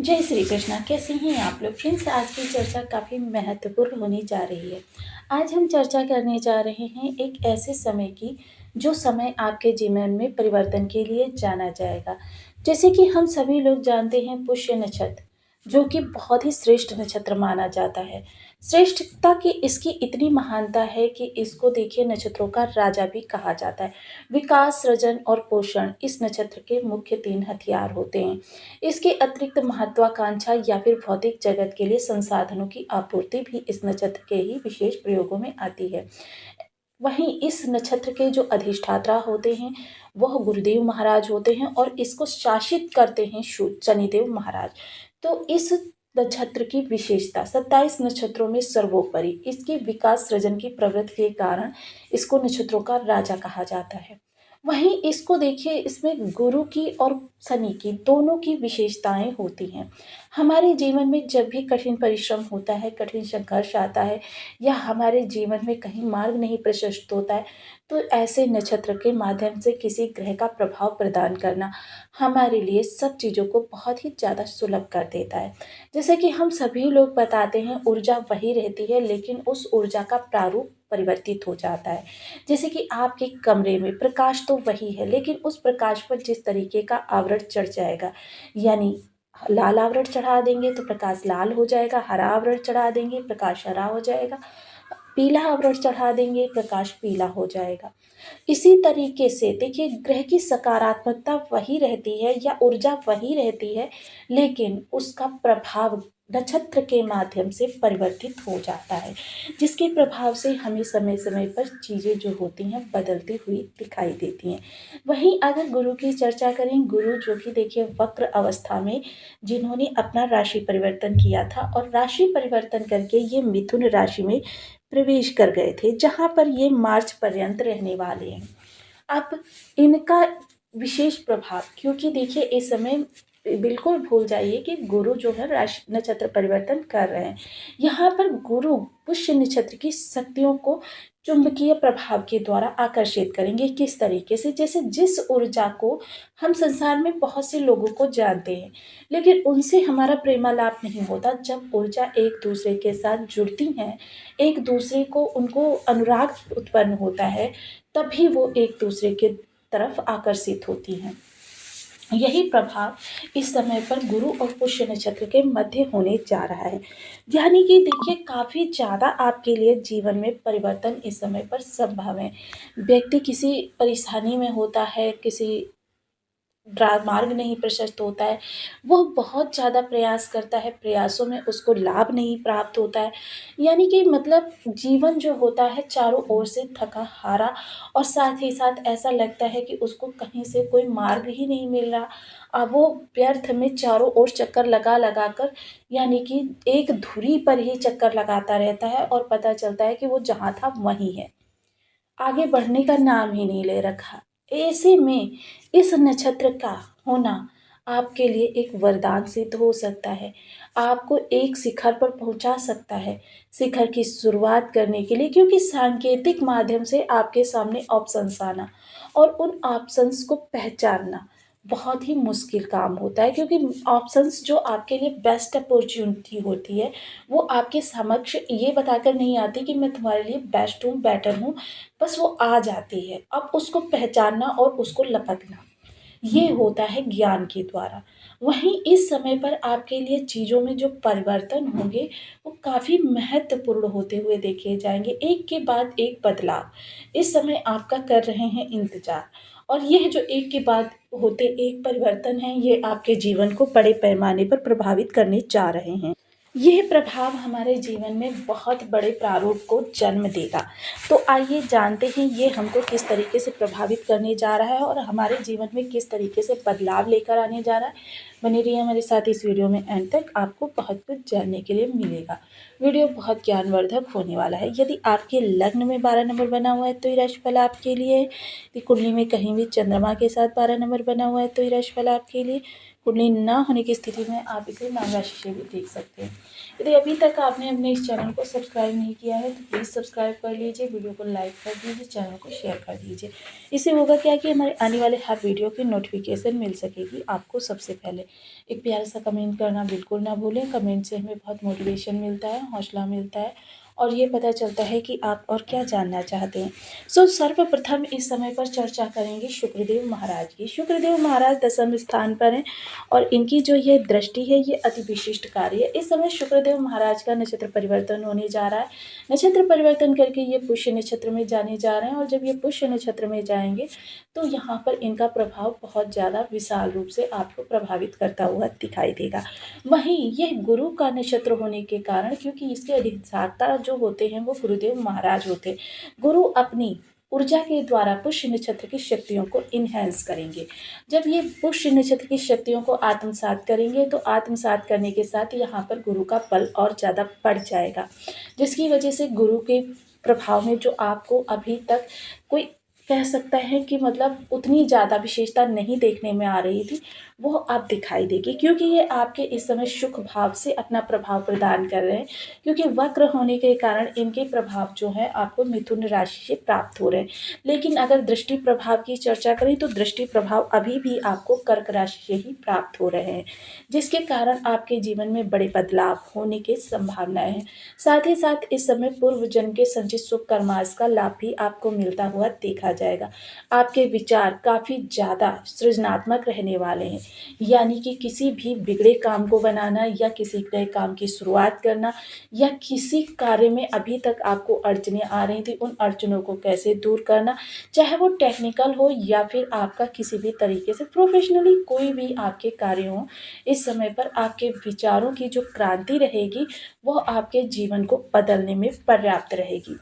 जय श्री कृष्णा। कैसे हैं आप लोग फ्रेंड्स? आज की चर्चा काफ़ी महत्वपूर्ण होने जा रही है। आज हम चर्चा करने जा रहे हैं एक ऐसे समय की जो समय आपके जीवन में परिवर्तन के लिए जाना जाएगा। जैसे कि हम सभी लोग जानते हैं पुष्य नक्षत्र, जो कि बहुत ही श्रेष्ठ नक्षत्र माना जाता है। श्रेष्ठता की इसकी इतनी महानता है कि इसको देखिए नक्षत्रों का राजा भी कहा जाता है। विकास, सृजन और पोषण इस नक्षत्र के मुख्य 3 हथियार होते हैं। इसके अतिरिक्त महत्वाकांक्षा या फिर भौतिक जगत के लिए संसाधनों की आपूर्ति भी इस नक्षत्र के ही विशेष प्रयोगों में आती है। वहीं इस नक्षत्र के जो अधिष्ठाता होते हैं वह गुरुदेव महाराज होते हैं और इसको शासित करते हैं शनिदेव महाराज। तो इस नक्षत्र की विशेषता 27 नक्षत्रों में सर्वोपरि इसके विकास सृजन की प्रवृत्ति के कारण इसको नक्षत्रों का राजा कहा जाता है। वहीं इसको देखिए, इसमें गुरु की और शनि की दोनों की विशेषताएं होती हैं। हमारे जीवन में जब भी कठिन परिश्रम होता है, कठिन संघर्ष आता है या हमारे जीवन में कहीं मार्ग नहीं प्रशस्त होता है, तो ऐसे नक्षत्र के माध्यम से किसी ग्रह का प्रभाव प्रदान करना हमारे लिए सब चीज़ों को बहुत ही ज़्यादा सुलभ कर देता है। जैसे कि हम सभी लोग बताते हैं, ऊर्जा वही रहती है लेकिन उस ऊर्जा का प्रारूप परिवर्तित हो जाता है। जैसे कि आपके कमरे में प्रकाश तो वही है लेकिन उस प्रकाश पर जिस तरीके का आवरण चढ़ जाएगा, यानी लाल आवरण चढ़ा देंगे तो प्रकाश लाल हो जाएगा, हरा आवरण चढ़ा देंगे प्रकाश हरा हो जाएगा, पीला आवरण चढ़ा देंगे प्रकाश पीला हो जाएगा। इसी तरीके से देखिए, ग्रह की सकारात्मकता वही रहती है या ऊर्जा वही रहती है लेकिन उसका प्रभाव नक्षत्र के माध्यम से परिवर्तित हो जाता है, जिसके प्रभाव से हमें समय समय पर चीज़ें जो होती हैं बदलती हुई दिखाई देती हैं। वहीं अगर गुरु की चर्चा करें, गुरु जो कि देखिए वक्र अवस्था में जिन्होंने अपना राशि परिवर्तन किया था और राशि परिवर्तन करके ये मिथुन राशि में प्रवेश कर गए थे, जहाँ पर ये मार्च पर्यंत रहने वाले हैं। अब इनका विशेष प्रभाव, क्योंकि देखिए इस समय बिल्कुल भूल जाइए कि गुरु जो है राशि नक्षत्र परिवर्तन कर रहे हैं। यहाँ पर गुरु पुष्य नक्षत्र की शक्तियों को चुंबकीय प्रभाव के द्वारा आकर्षित करेंगे। किस तरीके से? जैसे जिस ऊर्जा को हम संसार में बहुत से लोगों को जानते हैं लेकिन उनसे हमारा प्रेमालाप नहीं होता, जब ऊर्जा एक दूसरे के साथ जुड़ती हैं, एक दूसरे को उनको अनुराग उत्पन्न होता है, तभी वो एक दूसरे के तरफ आकर्षित होती हैं। यही प्रभाव इस समय पर गुरु और पुष्य नक्षत्र के मध्य होने जा रहा है। यानी कि देखिए काफ़ी ज़्यादा आपके लिए जीवन में परिवर्तन इस समय पर संभव है। व्यक्ति किसी परेशानी में होता है, किसी मार्ग नहीं प्रशस्त होता है, वह बहुत ज़्यादा प्रयास करता है, प्रयासों में उसको लाभ नहीं प्राप्त होता है। यानी कि मतलब जीवन जो होता है चारों ओर से थका हारा और साथ ही साथ ऐसा लगता है कि उसको कहीं से कोई मार्ग ही नहीं मिल रहा। अब वो व्यर्थ में चारों ओर चक्कर लगा लगा कर, यानी कि एक धुरी पर ही चक्कर लगाता रहता है और पता चलता है कि वो जहाँ था वहीं है, आगे बढ़ने का नाम ही नहीं ले रखा। ऐसे में इस नक्षत्र का होना आपके लिए एक वरदान सिद्ध हो सकता है, आपको एक शिखर पर पहुंचा सकता है। शिखर की शुरुआत करने के लिए, क्योंकि सांकेतिक माध्यम से आपके सामने ऑप्शंस आना और उन ऑप्शंस को पहचानना बहुत ही मुश्किल काम होता है, क्योंकि ऑप्शंस जो आपके लिए बेस्ट अपॉर्चुनिटी होती है वो आपके समक्ष ये बताकर नहीं आती कि मैं तुम्हारे लिए बेस्ट हूँ, बेटर हूँ, बस वो आ जाती है। अब उसको पहचानना और उसको लपकना, ये होता है ज्ञान के द्वारा। वहीं इस समय पर आपके लिए चीज़ों में जो परिवर्तन होंगे वो काफ़ी महत्वपूर्ण होते हुए देखे जाएंगे। एक के बाद एक बदलाव इस समय आपका कर रहे हैं इंतजार, और यह जो एक के बाद होते एक परिवर्तन है ये आपके जीवन को बड़े पैमाने पर प्रभावित करने जा रहे हैं। यह प्रभाव हमारे जीवन में बहुत बड़े प्रारूप को जन्म देगा। तो आइए जानते हैं ये हमको किस तरीके से प्रभावित करने जा रहा है और हमारे जीवन में किस तरीके से बदलाव लेकर आने जा रहा है। बने रहिए हमारे साथ इस वीडियो में, एंड तक आपको बहुत कुछ जानने के लिए मिलेगा। वीडियो बहुत ज्ञानवर्धक होने वाला है। यदि आपके लग्न में 12 नंबर बना हुआ है तो ये राशिफल आपके लिए है। यदि कुंडली में कहीं भी चंद्रमा के साथ 12 नंबर बना हुआ है तो ये राशिफल आपके लिए। कुंडली ना होने की स्थिति में आप इसे नाम राशि से भी देख सकते हैं। यदि अभी तक आपने अपने इस चैनल को सब्सक्राइब नहीं किया है तो प्लीज़ सब्सक्राइब कर लीजिए, वीडियो को लाइक कर दीजिए, चैनल को शेयर कर दीजिए। इससे होगा क्या कि हमारे आने वाले हर वीडियो की नोटिफिकेशन मिल सकेगी आपको सबसे पहले। एक प्यारा सा कमेंट करना बिल्कुल ना भूलें, कमेंट से हमें बहुत मोटिवेशन मिलता है, हौसला मिलता है और ये पता चलता है कि आप और क्या जानना चाहते हैं। सर्वप्रथम इस समय पर चर्चा करेंगे शुक्रदेव महाराज की। शुक्रदेव महाराज दसम स्थान पर हैं और इनकी जो ये दृष्टि है ये अति विशिष्ट कार्य है। इस समय शुक्रदेव महाराज का नक्षत्र परिवर्तन होने जा रहा है। नक्षत्र परिवर्तन करके ये पुष्य नक्षत्र में जाने जा रहे हैं और जब ये पुष्य नक्षत्र में जाएंगे तो यहाँ पर इनका प्रभाव बहुत ज़्यादा विशाल रूप से आपको प्रभावित करता हुआ दिखाई देगा। वहीं यह गुरु का नक्षत्र होने के कारण, क्योंकि इसके अधिष्ठाता जो होते हैं वो गुरुदेव महाराज होते हैं, गुरु अपनी ऊर्जा के द्वारा पुष्य नक्षत्र की शक्तियों को इन्हेंस करेंगे। जब ये पुष्य नक्षत्र की शक्तियों को आत्मसात करेंगे तो आत्मसात करने के साथ यहाँ पर गुरु का बल और ज़्यादा बढ़ जाएगा, जिसकी वजह से गुरु के प्रभाव में जो आपको अभी तक कोई कह सकता है कि मतलब उतनी ज़्यादा विशेषता नहीं देखने में आ रही थी, वो अब दिखाई देगी, क्योंकि ये आपके इस समय सुख भाव से अपना प्रभाव प्रदान कर रहे हैं। क्योंकि वक्र होने के कारण इनके प्रभाव जो है आपको मिथुन राशि से प्राप्त हो रहे हैं। लेकिन अगर दृष्टि प्रभाव की चर्चा करें तो दृष्टि प्रभाव अभी भी आपको कर्क राशि से ही प्राप्त हो रहे हैं, जिसके कारण आपके जीवन में बड़े बदलाव होने की संभावनाएं हैं। साथ ही साथ इस समय पूर्व जन्म के संचित सुख कर्मास का लाभ भी आपको मिलता हुआ देखा जाएगा। आपके विचार काफ़ी ज़्यादा सृजनात्मक रहने वाले हैं, यानी कि किसी भी बिगड़े काम को बनाना या किसी नए काम की शुरुआत करना या किसी कार्य में अभी तक आपको अड़चनें आ रही थी उन अड़चनों को कैसे दूर करना, चाहे वो टेक्निकल हो या फिर आपका किसी भी तरीके से प्रोफेशनली कोई भी आपके कार्य हो, इस समय पर आपके विचारों की जो क्रांति रहेगी वो आपके जीवन को बदलने में पर्याप्त रहेगी।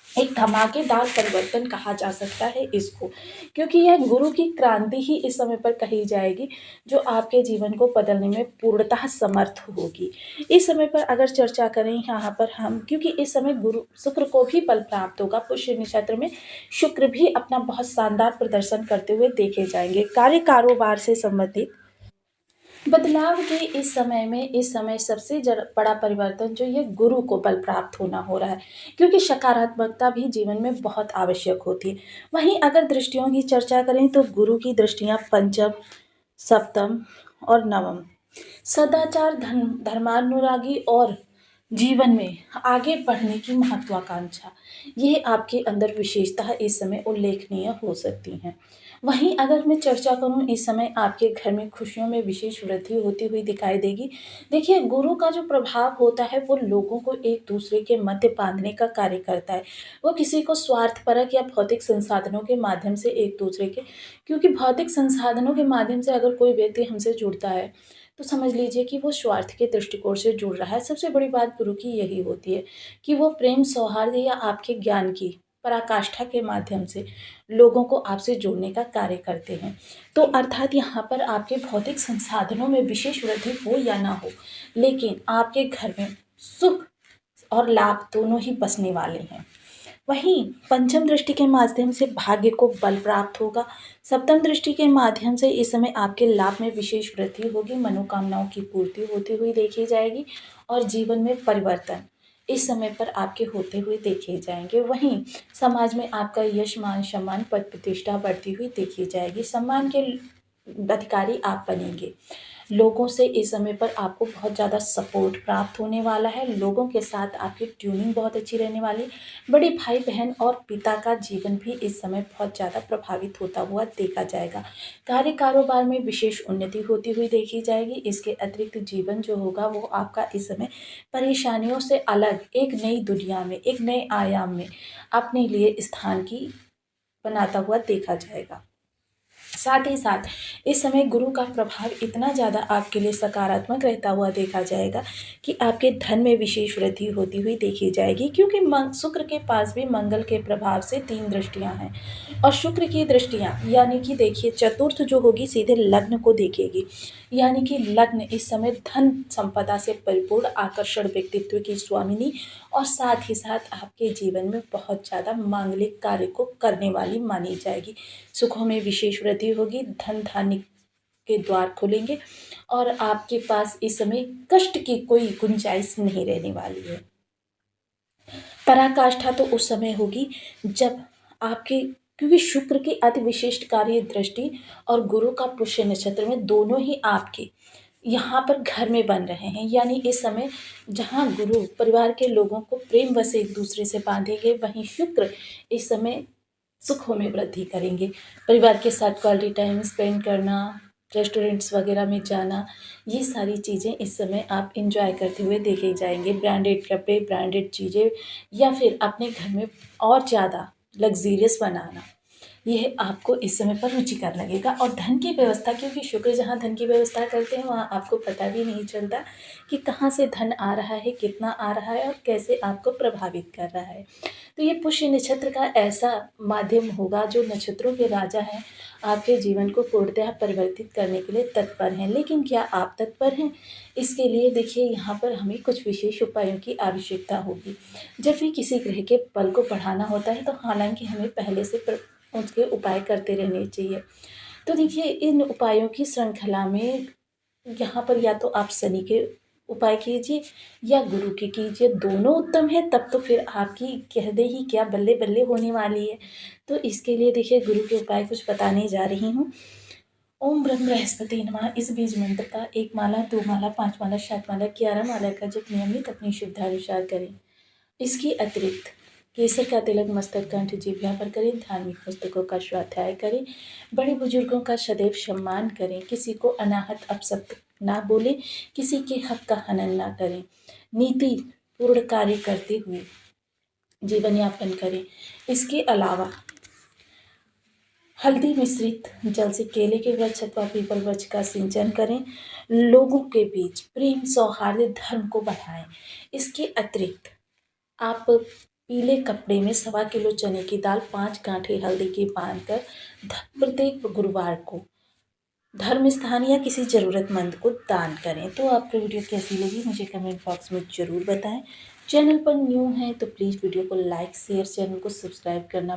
एक धमाकेदार परिवर्तन कहा जा सकता है इसको, क्योंकि यह गुरु की क्रांति ही इस समय पर कही जाएगी जो आपके जीवन को बदलने में पूर्णतः समर्थ होगी। इस समय पर अगर चर्चा करें यहाँ पर हम, क्योंकि इस समय गुरु शुक्र को भी बल प्राप्त होगा, पुष्य नक्षत्र में शुक्र भी अपना बहुत शानदार प्रदर्शन करते हुए देखे जाएंगे। कार्य कारोबार से संबंधित बदलाव के इस समय सबसे बड़ा परिवर्तन जो ये गुरु को बल प्राप्त होना हो रहा है, क्योंकि सकारात्मकता भी जीवन में बहुत आवश्यक होती है। वहीं अगर दृष्टियों की चर्चा करें तो गुरु की दृष्टियां पंचम, सप्तम और नवम, सदाचार, धर्मानुरागी और जीवन में आगे बढ़ने की महत्वाकांक्षा, ये आपके अंदर विशेषतः इस समय उल्लेखनीय हो सकती हैं। वहीं अगर मैं चर्चा करूं, इस समय आपके घर में खुशियों में विशेष वृद्धि होती हुई दिखाई देगी। देखिए, गुरु का जो प्रभाव होता है वो लोगों को एक दूसरे के मध्य बांधने का कार्य करता है। वो किसी को स्वार्थपरक या भौतिक संसाधनों के माध्यम से एक दूसरे के, क्योंकि भौतिक संसाधनों के माध्यम से अगर कोई व्यक्ति हमसे जुड़ता है तो समझ लीजिए कि वो स्वार्थ के दृष्टिकोण से जुड़ रहा है। सबसे बड़ी बात गुरु की यही होती है कि वो प्रेम, सौहार्द या आपके ज्ञान की पराकाष्ठा के माध्यम से लोगों को आपसे जोड़ने का कार्य करते हैं। तो अर्थात यहाँ पर आपके भौतिक संसाधनों में विशेष वृद्धि हो या ना हो, लेकिन आपके घर में सुख और लाभ दोनों ही बसने वाले हैं। वहीं पंचम दृष्टि के माध्यम से भाग्य को बल प्राप्त होगा। सप्तम दृष्टि के माध्यम से इस समय आपके लाभ में विशेष वृद्धि होगी, मनोकामनाओं की पूर्ति होती हुई देखी जाएगी और जीवन में परिवर्तन इस समय पर आपके होते हुए देखे जाएंगे। वहीं समाज में आपका यश, मान, सम्मान, पद प्रतिष्ठा बढ़ती हुई देखी जाएगी। सम्मान के अधिकारी आप बनेंगे। लोगों से इस समय पर आपको बहुत ज़्यादा सपोर्ट प्राप्त होने वाला है। लोगों के साथ आपकी ट्यूनिंग बहुत अच्छी रहने वाली है। बड़े भाई बहन और पिता का जीवन भी इस समय बहुत ज़्यादा प्रभावित होता हुआ देखा जाएगा। कार्य कारोबार में विशेष उन्नति होती हुई देखी जाएगी। इसके अतिरिक्त जीवन जो होगा वो आपका इस समय परेशानियों से अलग एक नई दुनिया में, एक नए आयाम में अपने लिए स्थान की बनाता हुआ देखा जाएगा। साथ ही साथ इस समय गुरु का प्रभाव इतना ज़्यादा आपके लिए सकारात्मक रहता हुआ देखा जाएगा कि आपके धन में विशेष वृद्धि होती हुई देखी जाएगी, क्योंकि शुक्र के पास भी मंगल के प्रभाव से 3 दृष्टियां हैं और शुक्र की दृष्टियां यानी कि देखिए चतुर्थ जो होगी सीधे लग्न को देखेगी, यानी कि लग्न इस समय धन संपदा से परिपूर्ण आकर्षण व्यक्तित्व की स्वामिनी और साथ ही साथ आपके जीवन में बहुत ज़्यादा मांगलिक कार्य को करने वाली मानी जाएगी। सुखों में विशेष वृद्धि होगी, धन धान्य के द्वार खुलेंगे और आपके पास इस समय कष्ट की कोई गुंजाइश नहीं रहने वाली है। पराकाष्ठा तो उस समय होगी जब आपके, क्योंकि शुक्र की अति विशिष्ट कार्य दृष्टि और गुरु का पुष्य नक्षत्र में दोनों ही आपके यहाँ पर घर में बन रहे हैं। यानी इस समय जहाँ गुरु परिवार के लोगों को प्रेम वश एक दूसरे से बांधेंगे, वहीं शुक्र इस समय सुखों में वृद्धि करेंगे। परिवार के साथ क्वालिटी टाइम स्पेंड करना, रेस्टोरेंट्स वगैरह में जाना, ये सारी चीज़ें इस समय आप इंजॉय करते हुए देखे जाएंगे। ब्रांडेड कपड़े, ब्रांडेड चीज़ें, या फिर अपने घर में और ज़्यादा लग्जीरियस बनाना, यह आपको इस समय पर रुचिकर लगेगा। और धन की व्यवस्था, क्योंकि शुक्र जहाँ धन की व्यवस्था करते हैं वहाँ आपको पता भी नहीं चलता कि कहाँ से धन आ रहा है, कितना आ रहा है और कैसे आपको प्रभावित कर रहा है। तो ये पुष्य नक्षत्र का ऐसा माध्यम होगा जो नक्षत्रों के राजा हैं, आपके जीवन को पूर्णतः परिवर्तित करने के लिए तत्पर हैं। लेकिन क्या आप तत्पर हैं? इसके लिए देखिए यहाँ पर हमें कुछ विशेष उपायों की आवश्यकता होगी। जब भी किसी ग्रह के बल को बढ़ाना होता है तो हालांकि हमें पहले से उसके उपाय करते रहने चाहिए। तो देखिए इन उपायों की श्रृंखला में यहाँ पर या तो आप शनि के उपाय कीजिए या गुरु के कीजिए, दोनों उत्तम है। तब तो फिर आपकी कह दे ही क्या, बल्ले बल्ले होने वाली है। तो इसके लिए देखिए गुरु के उपाय कुछ बताने जा रही हूँ। ओम ब्रह्म बृहस्पति नमः, इस बीज मंत्र का 1 माला, 2 माला, 5 माला, 7 माला, 11 माला का जप नियमित अपनी शुद्धानुसार करें। इसके अतिरिक्त केसर का तिलक मस्तक, कंठ, जिह्वा पर करें। धार्मिक पुस्तकों का स्वाध्याय करें। बड़े बुजुर्गों का सदैव सम्मान करें। किसी को अनाहत अपशब्द ना बोलें। किसी के हक का हनन ना करें। नीति पूर्ण कार्य करते हुए जीवन यापन करें। इसके अलावा हल्दी मिश्रित जल से केले के वृक्ष अथवा पीपल वृक्ष का सिंचन करें। लोगों के बीच प्रेम, सौहार्द, धर्म को बढ़ाएं। इसके अतिरिक्त आप पीले कपड़े में 1.25 किलो चने की दाल, 5 गांठें हल्दी की बांधकर प्रत्येक गुरुवार को धर्म स्थान या किसी ज़रूरतमंद को दान करें। तो आपको वीडियो कैसी लगी मुझे कमेंट बॉक्स में ज़रूर बताएं। चैनल पर न्यू हैं तो प्लीज़ वीडियो को लाइक, शेयर, चैनल को सब्सक्राइब करना